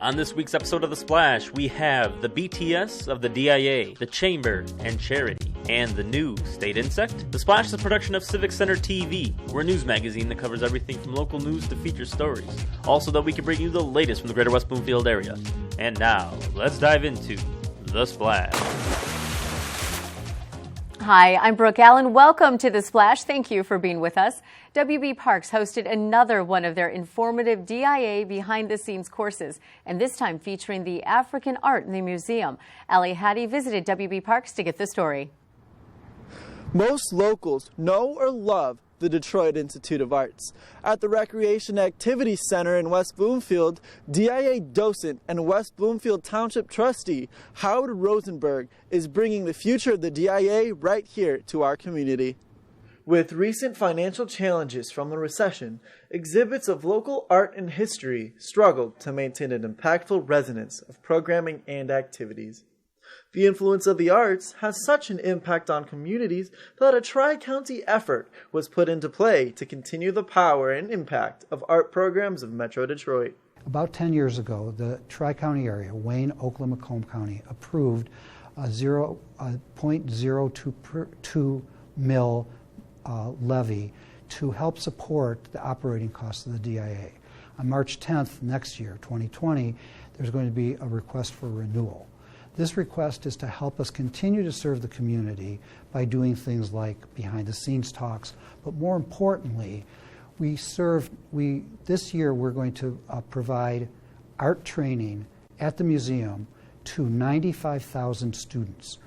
On this week's episode of The Splash, we have the BTS of the DIA, the Chamber, and Charity, and the new State Insect. The Splash is a production of Civic Center TV. We're a news magazine that covers everything from local news to feature stories. Also that we can bring you the latest from the greater West Bloomfield area. And now, let's dive into The Splash. Hi, I'm Brooke Allen. Welcome to The Splash. Thank you for being with us. WB Parks hosted another one of their informative DIA behind-the-scenes courses, and this time featuring the African art in the museum. Ali Hattie visited WB Parks to get the story. Most locals know or love the Detroit Institute of Arts. At the Recreation Activity Center in West Bloomfield, DIA docent and West Bloomfield Township trustee Howard Rosenberg is bringing the future of the DIA right here to our community. With recent financial challenges from the recession, exhibits of local art and history struggled to maintain an impactful resonance of programming and activities. The influence of the arts has such an impact on communities that a tri-county effort was put into play to continue the power and impact of art programs of Metro Detroit. About 10 years ago, the tri-county area, Wayne, Oakland, Macomb County, approved a 0.022 mil levy to help support the operating costs of the DIA. On March 10th next year, 2020, there's going to be a request for renewal. This request is to help us continue to serve the community by doing things like behind-the-scenes talks, but more importantly, this year we're going to provide art training at the museum to 95,000 students.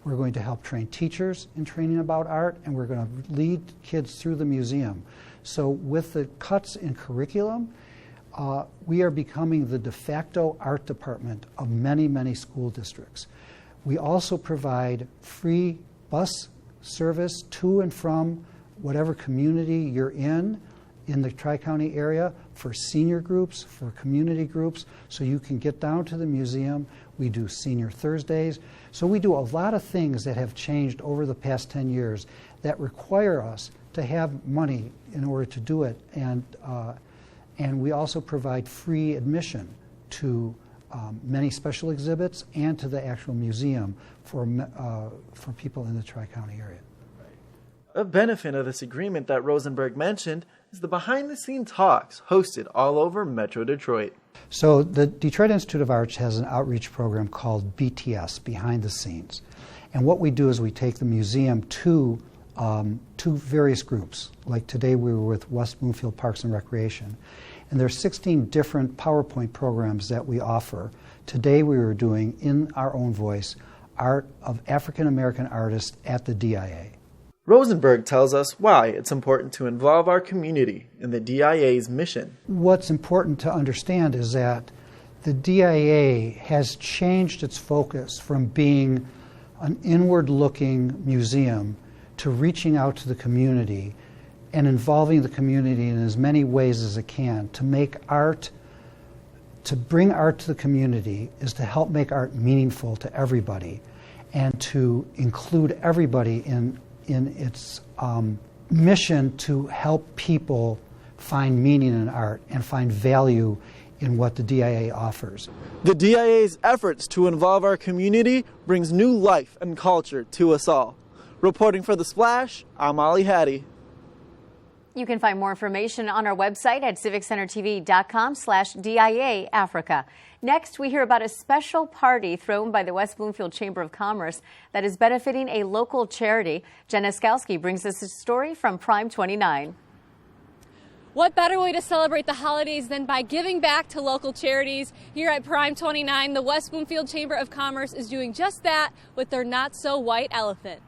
We're going to help train teachers in training about art, and we're going to lead kids through the museum. So with the cuts in curriculum, we are becoming the de facto art department of many, many school districts. We also provide free bus service to and from whatever community you're in the Tri-County area, for senior groups, for community groups, so you can get down to the museum. We do Senior Thursdays. So we do a lot of things that have changed over the past 10 years that require us to have money in order to do it. And we also provide free admission to many special exhibits and to the actual museum for people in the Tri-County area. A benefit of this agreement that Rosenberg mentioned is the behind-the-scenes talks hosted all over Metro Detroit. So the Detroit Institute of Arts has an outreach program called BTS, Behind the Scenes. And what we do is we take the museum to various groups. Like today we were with West Bloomfield Parks and Recreation. And there are 16 different PowerPoint programs that we offer. Today we were doing, in our own voice, art of African American artists at the DIA. Rosenberg tells us why it's important to involve our community in the DIA's mission. What's important to understand is that the DIA has changed its focus from being an inward-looking museum to reaching out to the community and involving the community in as many ways as it can. To make art, to bring art to the community is to help make art meaningful to everybody and to include everybody in its mission to help people find meaning in art and find value in what the DIA offers. The DIA's efforts to involve our community brings new life and culture to us all. Reporting for The Splash, I'm Ali Hattie. You can find more information on our website at civiccentertv.com/DIA Africa. Next, we hear about a special party thrown by the West Bloomfield Chamber of Commerce that is benefiting a local charity. Jen Eskowski brings us a story from Prime 29. What better way to celebrate the holidays than by giving back to local charities? Here at Prime 29, the West Bloomfield Chamber of Commerce is doing just that with their not-so-white elephant.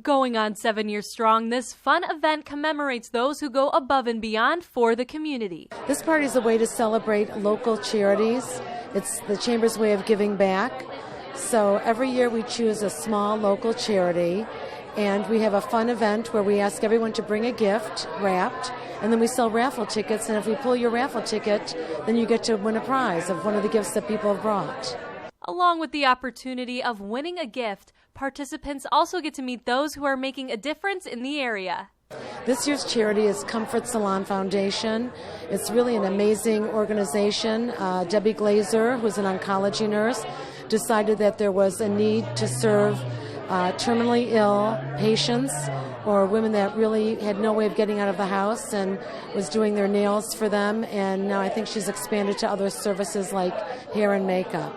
Going on 7 years strong, this fun event commemorates those who go above and beyond for the community. This party is a way to celebrate local charities. It's the Chamber's way of giving back. So every year we choose a small local charity, and we have a fun event where we ask everyone to bring a gift wrapped, and then we sell raffle tickets, and if we pull your raffle ticket, then you get to win a prize of one of the gifts that people have brought. Along with the opportunity of winning a gift, participants also get to meet those who are making a difference in the area. This year's charity is Comfort Salon Foundation. It's really an amazing organization. Debbie Glazer, who's an oncology nurse, decided that there was a need to serve terminally ill patients or women that really had no way of getting out of the house, and was doing their nails for them. And now I think she's expanded to other services like hair and makeup.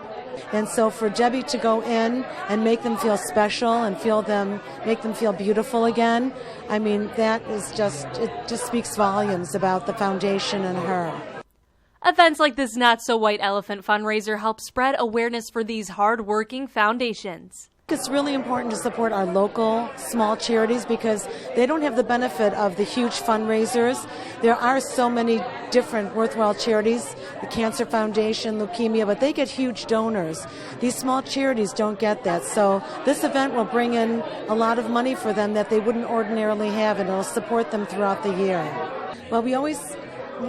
And so for Debbie to go in and make them feel special and make them feel beautiful again, I mean, it just speaks volumes about the foundation and her. Events like this Not So White Elephant fundraiser help spread awareness for these hard-working foundations. It's really important to support our local small charities because they don't have the benefit of the huge fundraisers. There are so many different worthwhile charities, the Cancer Foundation, leukemia, but they get huge donors. These small charities don't get that. So this event will bring in a lot of money for them that they wouldn't ordinarily have, and it'll support them throughout the year. Well, we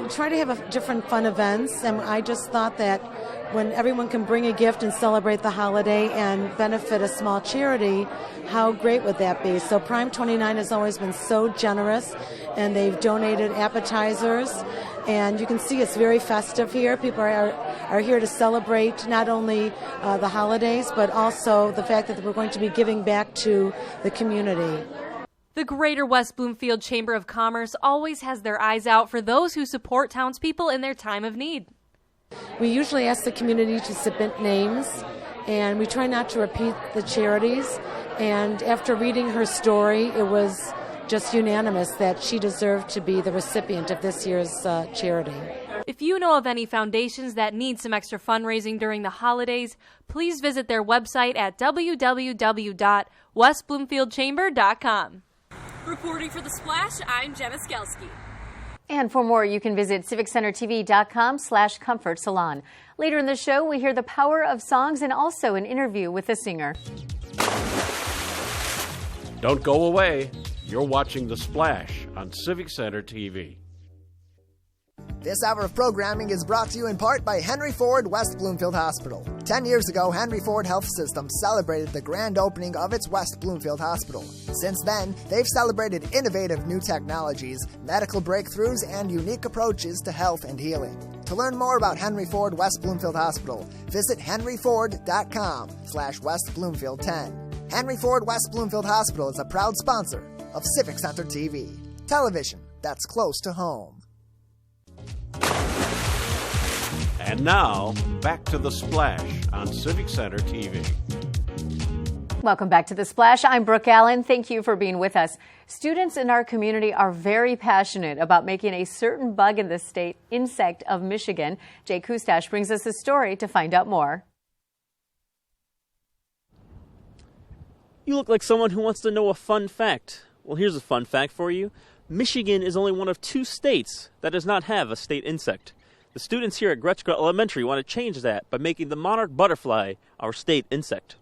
try to have different fun events, and I just thought that when everyone can bring a gift and celebrate the holiday and benefit a small charity, how great would that be? So Prime 29 has always been so generous, and they've donated appetizers, and you can see it's very festive here. People are here to celebrate not only the holidays, but also the fact that we're going to be giving back to the community. The Greater West Bloomfield Chamber of Commerce always has their eyes out for those who support townspeople in their time of need. We usually ask the community to submit names, and we try not to repeat the charities. And after reading her story, it was just unanimous that she deserved to be the recipient of this year's charity. If you know of any foundations that need some extra fundraising during the holidays, please visit their website at www.westbloomfieldchamber.com. Reporting for The Splash, I'm Jenna Skelski. And for more, you can visit civiccentertv.com/comfort salon. Later in the show, we hear the power of songs and also an interview with the singer. Don't go away. You're watching The Splash on Civic Center TV. This hour of programming is brought to you in part by Henry Ford West Bloomfield Hospital. 10 years ago, Henry Ford Health System celebrated the grand opening of its West Bloomfield Hospital. Since then, they've celebrated innovative new technologies, medical breakthroughs, and unique approaches to health and healing. To learn more about Henry Ford West Bloomfield Hospital, visit henryford.com/West Bloomfield 10. Henry Ford West Bloomfield Hospital is a proud sponsor of Civic Center TV, television that's close to home. And now, back to The Splash on Civic Center TV. Welcome back to The Splash. I'm Brooke Allen. Thank you for being with us. Students in our community are very passionate about making a certain bug in the state insect of Michigan. Jay Kustash brings us a story to find out more. You look like someone who wants to know a fun fact. Well, here's a fun fact for you. Michigan is only one of 2 states that does not have a state insect. The students here at Gretschka Elementary want to change that by making the monarch butterfly our state insect.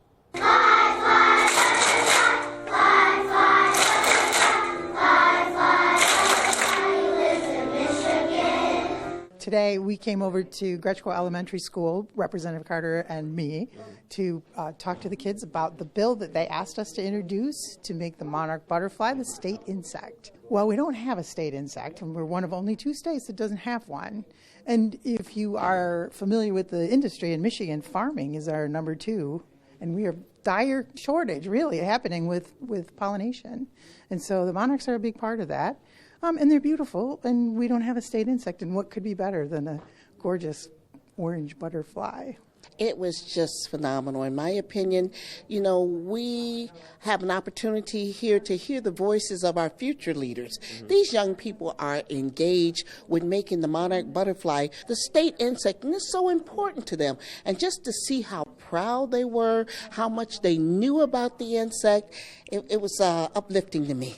Today we came over to Gretschka Elementary School, Representative Carter and me, to talk to the kids about the bill that they asked us to introduce to make the monarch butterfly the state insect. Well, we don't have a state insect, and we're one of only 2 states that doesn't have one. And if you are familiar with the industry in Michigan, farming is our number 2, and we are dire shortage really happening with pollination. And so the monarchs are a big part of that. And they're beautiful, and we don't have a state insect, and what could be better than a gorgeous orange butterfly? It was just phenomenal. In my opinion, you know, we have an opportunity here to hear the voices of our future leaders. Mm-hmm. These young people are engaged with making the monarch butterfly the state insect, and it's so important to them. And just to see how proud they were, how much they knew about the insect, it was uplifting to me.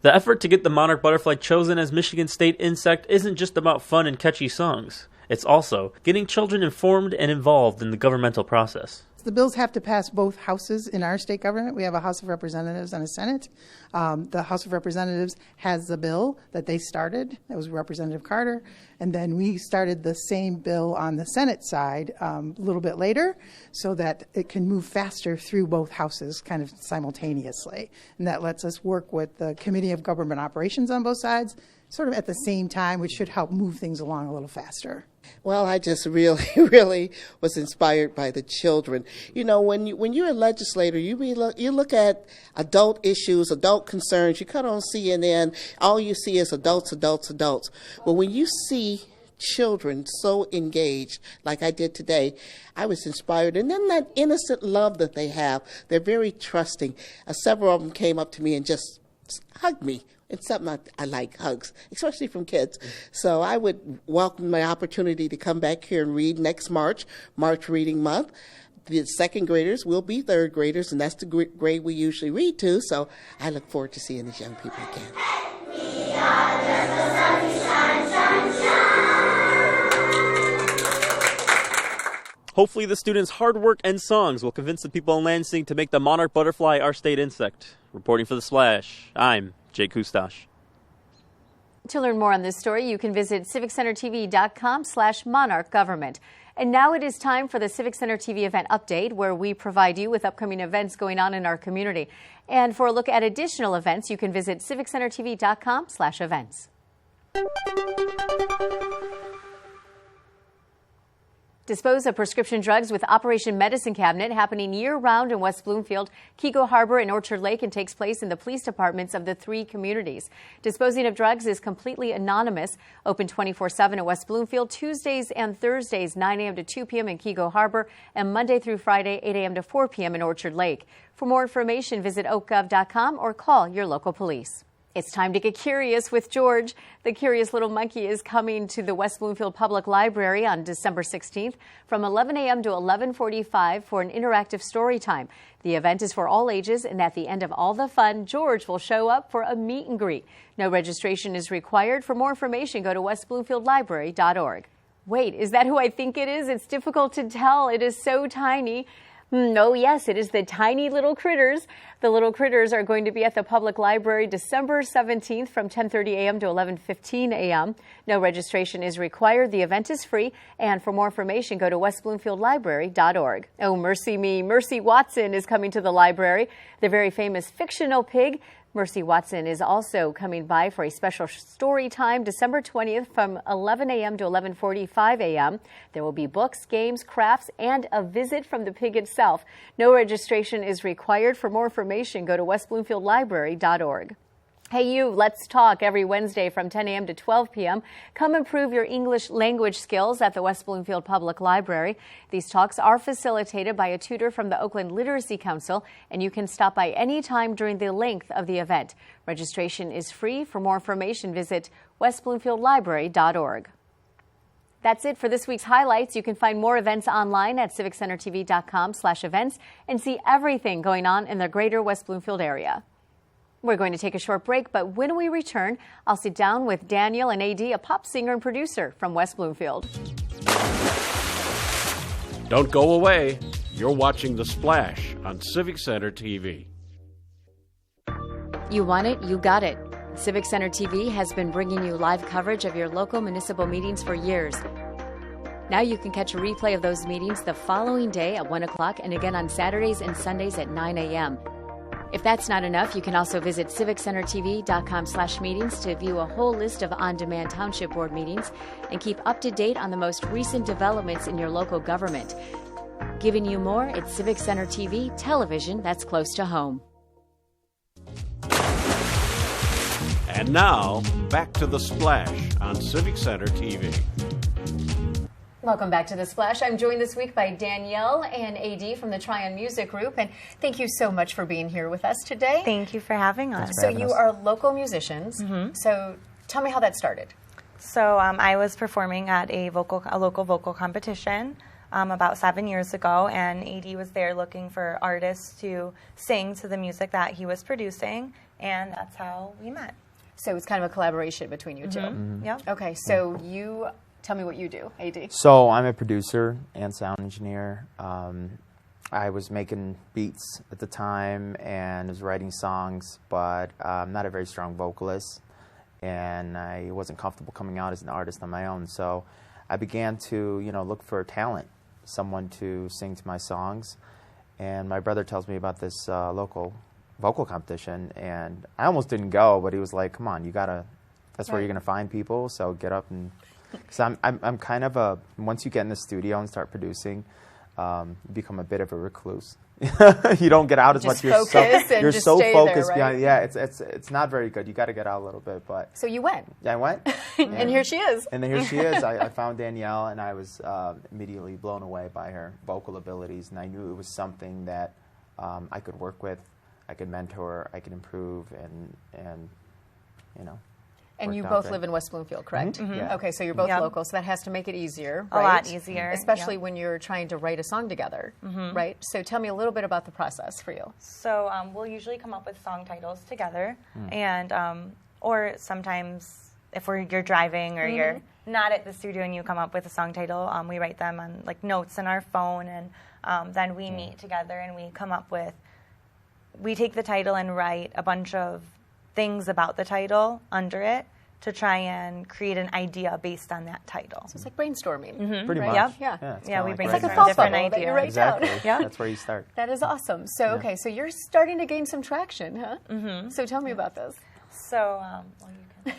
The effort to get the monarch butterfly chosen as Michigan's state insect isn't just about fun and catchy songs. It's also getting children informed and involved in the governmental process. The bills have to pass both houses in our state government. We have a House of Representatives and a Senate. The House of Representatives has the bill that they started. That was Representative Carter. And then we started the same bill on the Senate side a little bit later so that it can move faster through both houses kind of simultaneously. And that lets us work with the Committee of Government Operations on both sides sort of at the same time, which should help move things along a little faster. Well, I just really was inspired by the children. You know, when you're a legislator, you look at adult issues, adult concerns. You cut on CNN, all you see is adults. But when you see children so engaged, like I did today, I was inspired. And then that innocent love that they have, they're very trusting. Several of them came up to me and just hugged me. It's something I like, hugs, especially from kids. So I would welcome my opportunity to come back here and read next March Reading Month. The second graders will be third graders, and that's the grade we usually read to. So I look forward to seeing these young people again. Hopefully the students' hard work and songs will convince the people in Lansing to make the monarch butterfly our state insect. Reporting for The Splash, I'm Jake Kustash. To learn more on this story, you can visit civiccentertv.com/monarchgovernment. And now it is time for the Civic Center TV event update, where we provide you with upcoming events going on in our community. And for a look at additional events, you can visit civiccentertv.com/events. Dispose of prescription drugs with Operation Medicine Cabinet, happening year-round in West Bloomfield, Keego Harbor, and Orchard Lake, and takes place in the police departments of the 3 communities. Disposing of drugs is completely anonymous. Open 24/7 at West Bloomfield, Tuesdays and Thursdays, 9 a.m. to 2 p.m. in Keego Harbor, and Monday through Friday, 8 a.m. to 4 p.m. in Orchard Lake. For more information, visit oakgov.com or call your local police. It's time to get curious with George. The Curious Little Monkey is coming to the West Bloomfield Public Library on December 16th from 11 a.m. to 11:45 for an interactive story time. The event is for all ages, and at the end of all the fun, George will show up for a meet and greet. No registration is required. For more information, go to westbloomfieldlibrary.org. Wait, is that who I think it is? It's difficult to tell. It is so tiny. Oh, yes, it is the tiny little critters. The little critters are going to be at the public library December 17th from 10:30 a.m. to 11:15 a.m. No registration is required. The event is free. And for more information, go to westbloomfieldlibrary.org. Oh, mercy me. Mercy Watson is coming to the library. The very famous fictional pig. Mercy Watson is also coming by for a special story time December 20th from 11 a.m. to 11:45 a.m. There will be books, games, crafts, and a visit from the pig itself. No registration is required. For more information, go to westbloomfieldlibrary.org. Hey you, let's talk every Wednesday from 10 a.m. to 12 p.m. Come improve your English language skills at the West Bloomfield Public Library. These talks are facilitated by a tutor from the Oakland Literacy Council, and you can stop by any time during the length of the event. Registration is free. For more information, visit westbloomfieldlibrary.org. That's it for this week's highlights. You can find more events online at civiccentertv.com/events and see everything going on in the greater West Bloomfield area. We're going to take a short break, but when we return, I'll sit down with Danielle and AD, a pop singer and producer from West Bloomfield. Don't go away. You're watching The Splash on Civic Center TV. You want it, you got it. Civic Center TV has been bringing you live coverage of your local municipal meetings for years. Now you can catch a replay of those meetings the following day at 1 o'clock and again on Saturdays and Sundays at 9 a.m. If that's not enough, you can also visit civiccentertv.com/meetings to view a whole list of on-demand township board meetings and keep up to date on the most recent developments in your local government. Giving you more, it's Civic Center TV, television that's close to home. And now, back to The Splash on Civic Center TV. Welcome back to The Splash. I'm joined this week by Danielle and AD from the Trion Music Group, and thank you so much for being here with us today. Thank you for having us. So you are local musicians. So tell me how that started. So I was performing at a local vocal competition about 7 years ago, and AD was there looking for artists to sing to the music that he was producing, and that's how we met. So it's kind of a collaboration between you two. Yep. Okay, so you tell me what you do, AD. So I'm a producer and sound engineer. I was making beats at the time and was writing songs, but I'm not a very strong vocalist. and I wasn't comfortable coming out as an artist on my own. So I began to, look for talent, someone to sing to my songs. And my brother tells me about this local vocal competition, and I almost didn't go, but he was like, "Come on, you gotta. That's where you're gonna find people. So get up and." Because I'm kind of once you get in the studio and start producing, you become a bit of a recluse. You don't get out as much. You're so focused. There, right? Yeah, it's not very good. You got to get out a little bit. But so you went. Yeah, I went. And here she is. And here she is. I found Danielle, and I was immediately blown away by her vocal abilities, and I knew it was something that I could work with, I could mentor, I could improve, and And you both live in West Bloomfield, correct? Mm-hmm. Yeah. Okay, so you're both local, so that has to make it easier, right? A lot easier. Especially when you're trying to write a song together, right? So tell me a little bit about the process for you. So we'll usually come up with song titles together, and or sometimes if you're driving or you're not at the studio and you come up with a song title, we write them on like notes in our phone, and then we meet together and we take the title and write a bunch of things about the title under it to try and create an idea based on that title. So it's like brainstorming. Pretty much. Yep. Yeah, we brainstorm brainstorm like different ideas. ideas. You write Exactly. down. Yeah. That's where you start. That is awesome. So, okay, so you're starting to gain some traction, huh? So tell me about this. So, you can.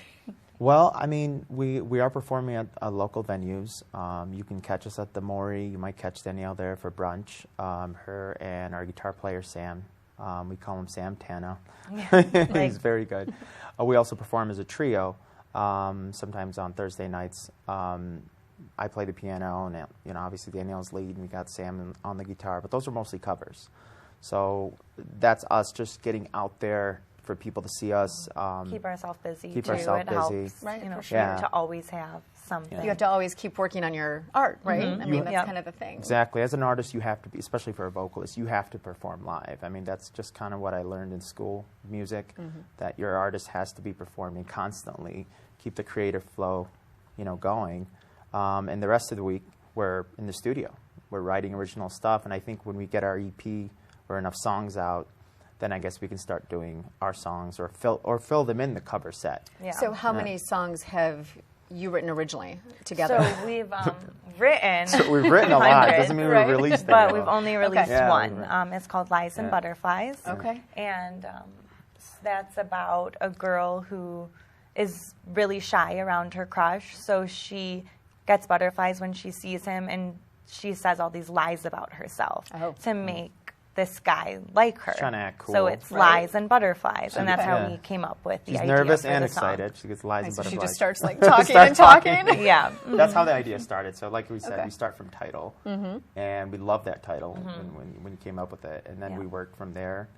Well, I mean, we are performing at local venues. You can catch us at the Maury. You might catch Danielle there for brunch. Her and our guitar player, Sam. We call him Sam Tana. He's very good. We also perform as a trio, sometimes on Thursday nights. I play the piano, and obviously Danielle's lead, and we got Sam on the guitar. But those are mostly covers. So that's us just getting out there for people to see us. Keep ourselves busy. Keep ourselves busy. Helps, right, to always have something. You have to always keep working on your art, right? I mean, that's kind of the thing. Exactly. As an artist, you have to be, especially for a vocalist, you have to perform live. I mean, that's just kind of what I learned in school, music, that your artist has to be performing constantly, keep the creative flow, going. And the rest of the week, we're in the studio. We're writing original stuff, and I think when we get our EP or enough songs out, then I guess we can start doing our songs or fill them in the cover set. Yeah. So how many songs have you written originally together? So we've written. We've written a lot. Doesn't mean we've released it. But we've only released one. Right. It's called Lies and Butterflies. Okay. And that's about a girl who is really shy around her crush. So she gets butterflies when she sees him, and she says all these lies about herself to make this guy like her. She's trying to act cool. So it's lies and butterflies, and that's how we came up with the idea. She's nervous and the song. excited. She gets lies and butterflies. She just starts like talking and talking. Yeah. That's how the idea started. So like we said, we start from title, and we love that title when you came up with it, and then we worked from there.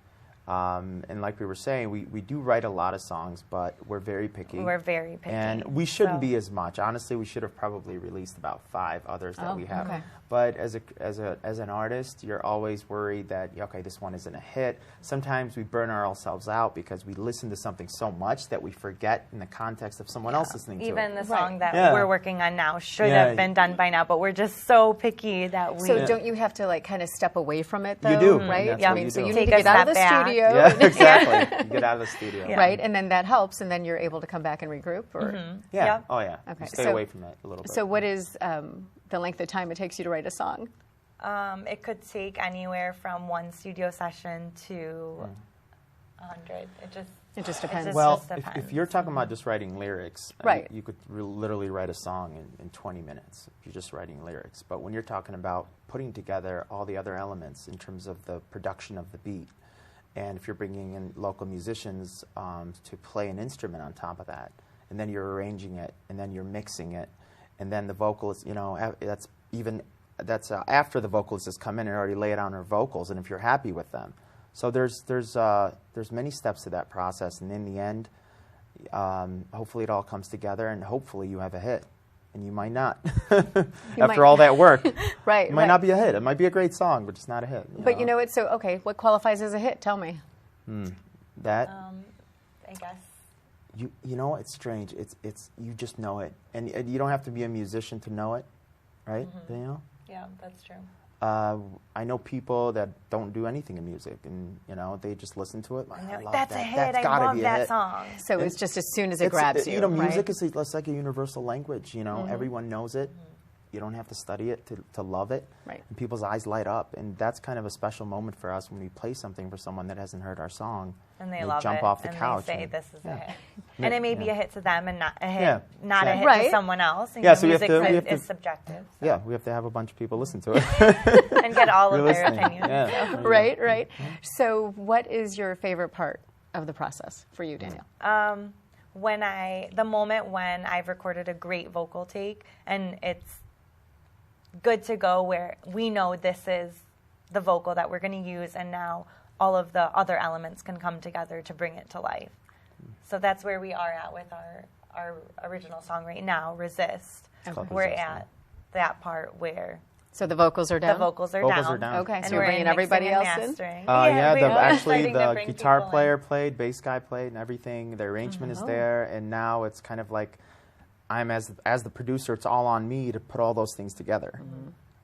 And like we were saying, we do write a lot of songs, but we're very picky. We're very picky. And we shouldn't be as much. Honestly, we should have probably released about 5 others that we have. Okay. But as an artist, you're always worried that, okay, this one isn't a hit. Sometimes we burn ourselves out because we listen to something so much that we forget in the context of someone else listening to it. Even the song that we're working on now should have been done by now, but we're just so picky that we... So don't you have to like kind of step away from it though? You do. Right? Yeah. I mean, so you need Take to get out of the back. studio. Yeah, exactly. You get out of the studio. Right? And then that helps, and then you're able to come back and regroup? Or? Yeah. Yep. Oh, yeah. Okay. You stay away from it a little bit. So what is the length of time it takes you to write a song? It could take anywhere from 1 studio session to 100. It just depends. Well, just depends. if you're talking about just writing lyrics, right. You could literally write a song in 20 minutes if you're just writing lyrics. But when you're talking about putting together all the other elements in terms of the production of the beat, and if you're bringing in local musicians to play an instrument on top of that, and then you're arranging it, and then you're mixing it, and then the vocalist, that's after the vocalist has come in and already laid down her vocals, and if you're happy with them. So there's many steps to that process, and in the end, hopefully it all comes together, and hopefully you have a hit. And you might not. After all that work, right, it might not be a hit. It might be a great song, but it's not a hit. But you know what? So okay, what qualifies as a hit? Tell me. That. I guess. You know, it's strange. It's you just know it, and you don't have to be a musician to know it, right? Danielle? Yeah, that's true. I know people that don't do anything in music, and they just listen to it. I love that's that. a hit. That's I gotta love be a that hit. song. So it's just as soon as it grabs you, music right? is like a universal language. Everyone knows it. You don't have to study it to love it. Right. And people's eyes light up, and that's kind of a special moment for us when we play something for someone that hasn't heard our song. And they love jump it, off the and couch. they say this is a hit. Yeah. And it may be a hit to them and not a hit, Yeah, not a hit right. to someone else. And So music we have is to, subjective. So. Yeah, we have to have a bunch of people listen to it. And get all of their listening. opinions. Yeah. So. Right. So what is your favorite part of the process for you, Danielle? The moment when I've recorded a great vocal take and it's good to go, where we know this is the vocal that we're going to use, and now all of the other elements can come together to bring it to life. So that's where we are at with our original song right now, Resist. Okay. We're at that part where So the vocals are down? the vocals are Vocals down. are down. Okay, And so you're we're bringing in everybody mixing else and in? mastering. Actually starting to the bring guitar people in. player played, bass guy played, and everything. The arrangement is there, and now it's kind of like I'm as the producer. It's all on me to put all those things together.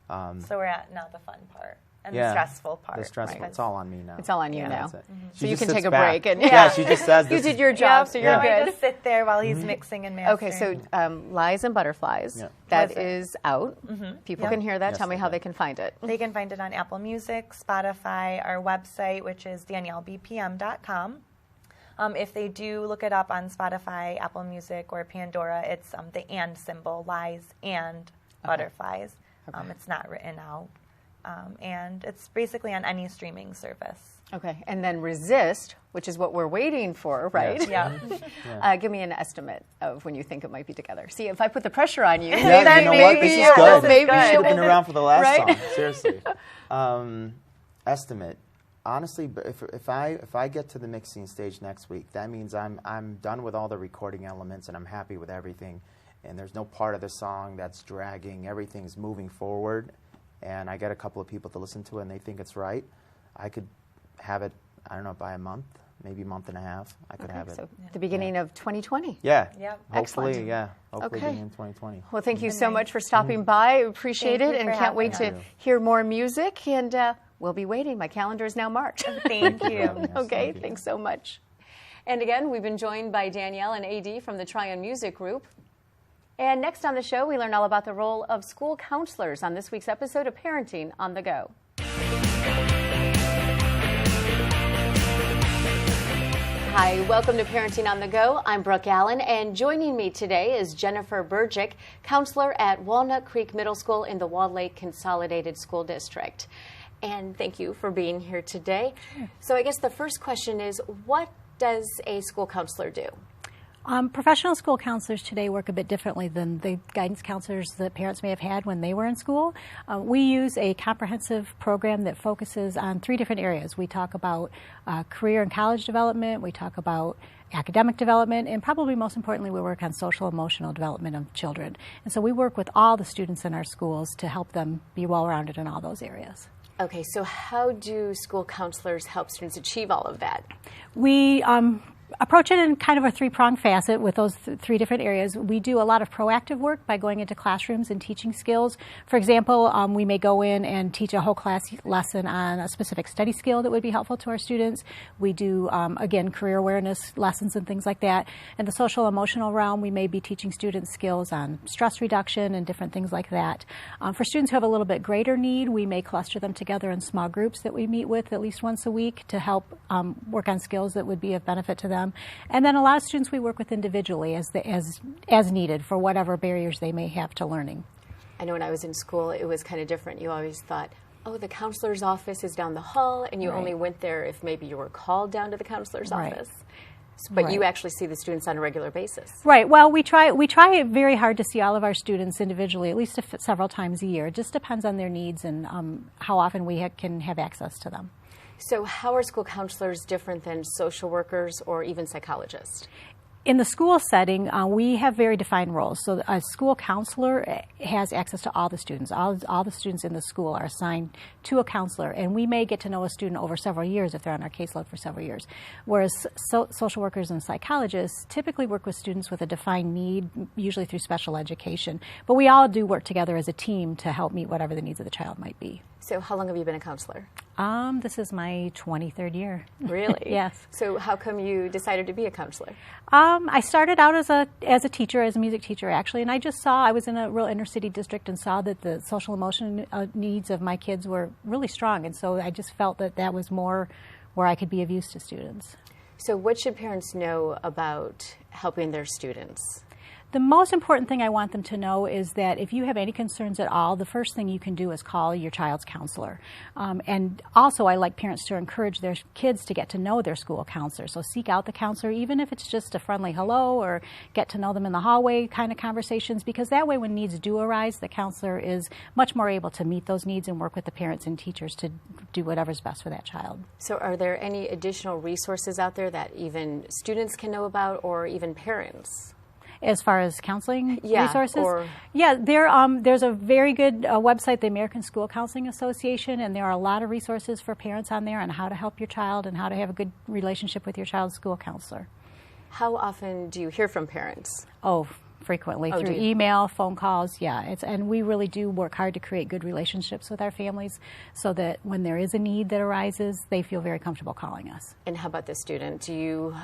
So we're at now the fun part and Yeah, the stressful part. The stressful. Right. It's all on me now. It's all on you now. That's it. So She you just can sits take a back. break. And She just says you this did is- your job, so you're I good. just sit there while he's mixing and mastering. Okay, so Lies and Butterflies, Yeah. that Was it? is out. People Yep. can hear that. Yes, Tell me they how can. they can find it. They can find it on Apple Music, Spotify, our website, which is daniellebpm.com. If they do look it up on Spotify, Apple Music, or Pandora, it's the and symbol, Lies and Butterflies. It's not written out. And it's basically on any streaming service. Okay, and then Resist, which is what we're waiting for, right? Yeah. Give me an estimate of when you think it might be together. See, if I put the pressure on you, Yeah, then you know what? This maybe, is good. maybe You should have been it- around for the last right? song. Seriously. Estimate. Honestly, if I get to the mixing stage next week, that means I'm done with all the recording elements and I'm happy with everything. And there's no part of the song that's dragging. Everything's moving forward. And I get a couple of people to listen to it and they think it's right. I could have it, I don't know, by a month, maybe a month and a half. I could have it. So the beginning of 2020. Yeah. Yep. Hopefully, Excellent. yeah. Hopefully Okay. beginning in 2020. Well, thank you so much for stopping by. Appreciate Thank it, you and for can't wait having to us. hear more music. And we'll be waiting. My calendar is now marked. Thank you. Yes, Okay, thank you. thanks so much. And again, we've been joined by Danielle and AD from the Trion Music Group. And next on the show, we learn all about the role of school counselors on this week's episode of Parenting on the Go. Hi, welcome to Parenting on the Go. I'm Brooke Allen, and joining me today is Jennifer Burgick, counselor at Walnut Creek Middle School in the Walled Lake Consolidated School District. And thank you for being here today. So I guess the first question is, what does a school counselor do? Professional school counselors today work a bit differently than the guidance counselors that parents may have had when they were in school. We use a comprehensive program that focuses on 3 different areas. We talk about career and college development, we talk about academic development, and probably most importantly, we work on social emotional development of children. And so we work with all the students in our schools to help them be well-rounded in all those areas. Okay, so how do school counselors help students achieve all of that? We approach it in kind of a 3-pronged facet with those 3 different areas. We do a lot of proactive work by going into classrooms and teaching skills. For example, we may go in and teach a whole class lesson on a specific study skill that would be helpful to our students. We do, again, career awareness lessons and things like that. In the social emotional realm, we may be teaching students skills on stress reduction and different things like that. For students who have a little bit greater need, we may cluster them together in small groups that we meet with at least once a week to help work on skills that would be of benefit to them. And then a lot of students we work with individually as needed for whatever barriers they may have to learning. I know when I was in school, it was kind of different. You always thought, oh, the counselor's office is down the hall, and you only went there if maybe you were called down to the counselor's office. But you actually see the students on a regular basis. Right. Well, we try very hard to see all of our students individually, at least several times a year. It just depends on their needs and how often we can have access to them. So how are school counselors different than social workers or even psychologists? In the school setting, we have very defined roles. So a school counselor has access to all the students. All the students in the school are assigned to a counselor, and we may get to know a student over several years if they're on our caseload for several years. Whereas social workers and psychologists typically work with students with a defined need, usually through special education. But we all do work together as a team to help meet whatever the needs of the child might be. So how long have you been a counselor? This is my 23rd year. Really? Yes. So how come you decided to be a counselor? I started out as a teacher, as a music teacher actually, and I was in a real inner city district and saw that the social emotional needs of my kids were really strong, and so I just felt that was more where I could be of use to students. So what should parents know about helping their students? The most important thing I want them to know is that if you have any concerns at all, the first thing you can do is call your child's counselor. And also, I like parents to encourage their kids to get to know their school counselor. So seek out the counselor, even if it's just a friendly hello or get to know them in the hallway kind of conversations, because that way when needs do arise, the counselor is much more able to meet those needs and work with the parents and teachers to do whatever's best for that child. So are there any additional resources out there that even students can know about, or even parents? As far as counseling resources? There's a very good website, the American School Counseling Association, and there are a lot of resources for parents on there on how to help your child and how to have a good relationship with your child's school counselor. How often do you hear from parents? Oh, frequently, through email, phone calls, and we really do work hard to create good relationships with our families so that when there is a need that arises, they feel very comfortable calling us. And how about the student? Do you...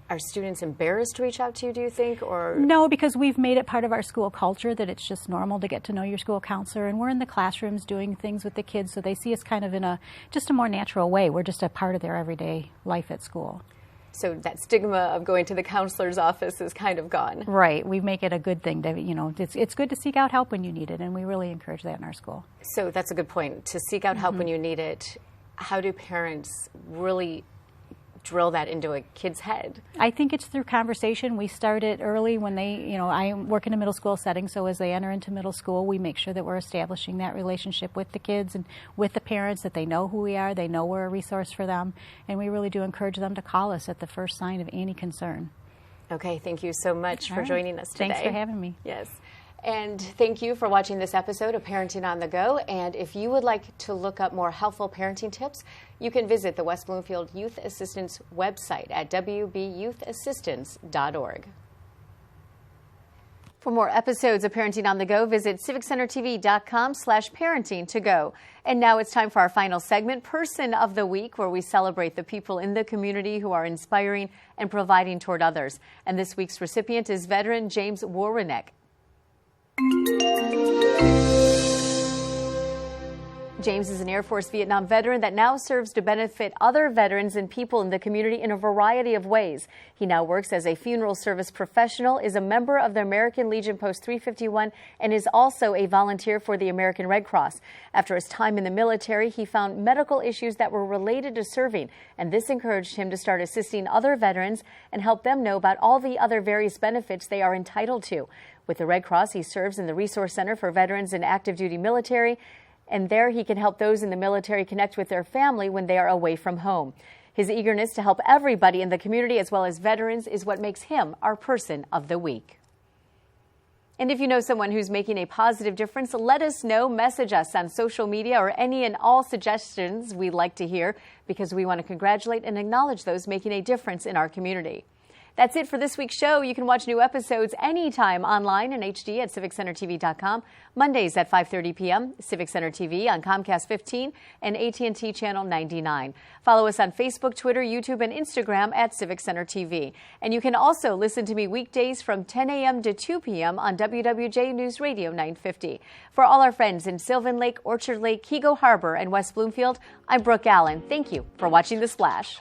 Are students embarrassed to reach out to you, do you think? Or no, because we've made it part of our school culture that it's just normal to get to know your school counselor, and we're in the classrooms doing things with the kids, so they see us kind of in just a more natural way. We're just a part of their everyday life at school. So that stigma of going to the counselor's office is kind of gone. Right. We make it a good thing to, it's good to seek out help when you need it, and we really encourage that in our school. So that's a good point, to seek out help when you need it. How do parents really drill that into a kid's head? I think it's through conversation. We start it early when they, I work in a middle school setting, so as they enter into middle school, we make sure that we're establishing that relationship with the kids and with the parents, that they know who we are, they know we're a resource for them, and we really do encourage them to call us at the first sign of any concern. Okay, thank you so much for joining us today. Thanks for having me. Yes. And thank you for watching this episode of Parenting on the Go. And if you would like to look up more helpful parenting tips, you can visit the West Bloomfield Youth Assistance website at wbyouthassistance.org. For more episodes of Parenting on the Go, visit civiccentertv.com/parenting-to-go. And now it's time for our final segment, Person of the Week, where we celebrate the people in the community who are inspiring and providing toward others. And this week's recipient is veteran James Warreneck. James is an Air Force Vietnam veteran that now serves to benefit other veterans and people in the community in a variety of ways. He now works as a funeral service professional, is a member of the American Legion Post 351, and is also a volunteer for the American Red Cross. After his time in the military, he found medical issues that were related to serving, and this encouraged him to start assisting other veterans and help them know about all the other various benefits they are entitled to. With the Red Cross, he serves in the Resource Center for Veterans in Active Duty Military, and there he can help those in the military connect with their family when they are away from home. His eagerness to help everybody in the community as well as veterans is what makes him our Person of the Week. And if you know someone who's making a positive difference, let us know. Message us on social media or any and all suggestions we'd like to hear, because we want to congratulate and acknowledge those making a difference in our community. That's it for this week's show. You can watch new episodes anytime online in HD at civiccentertv.com, Mondays at 5:30 p.m., Civic Center TV on Comcast 15 and AT&T Channel 99. Follow us on Facebook, Twitter, YouTube, and Instagram at Civic Center TV. And you can also listen to me weekdays from 10 a.m. to 2 p.m. on WWJ Newsradio 950. For all our friends in Sylvan Lake, Orchard Lake, Kego Harbor, and West Bloomfield, I'm Brooke Allen. Thank you for watching The Splash.